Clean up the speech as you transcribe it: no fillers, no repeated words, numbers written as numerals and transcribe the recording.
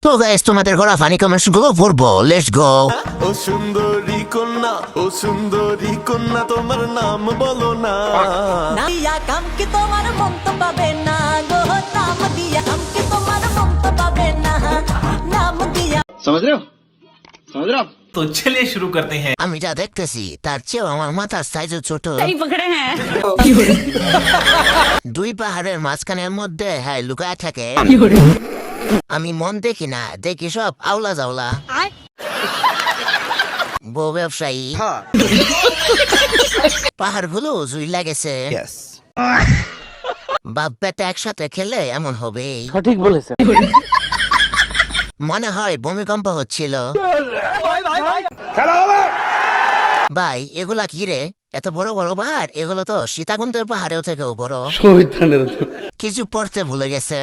তো গাইস তোমাদের করা ফানি কমেন্টস গুলো পড়বো, লেটস গো। ও সুন্দরী কন্যা তোমার নাম বলো না। দিয়া কাম কি তোমার মন্ত পাবে না গো, নাম দিয়া কাম কি তোমার মন্ত পাবে না, নাম দিয়া। समझ रहे हो समझ रहे हो आप? तो चलिए शुरू करते हैं। আমি যা দেখতেছি তার চেয়েও আমার মাথার সাইজও ছোট। পকড়ে হ্যাঁ দুই পাহাড়ের মাঝখানের মধ্যে হ্যাঁ লুকায় থাকে। আমি মন দেখি না, দেখি সব আওলা জাওলা। বউ ব্যবসায়ী পাহাড়গুলো জুই লাগেছে। বাপ বেটা একসাথে খেলে এমন হবে। সঠিক বলেছে। মনে হয় ভূমিকম্প হচ্ছিল। ভাই এগুলা কি রে, এত বড় বড় পাহাড়? এগুলো তো সীতাকুণ্ডের পাহাড়েও থেকেও বড়। কিছু পড়তে ভুলে গেছে।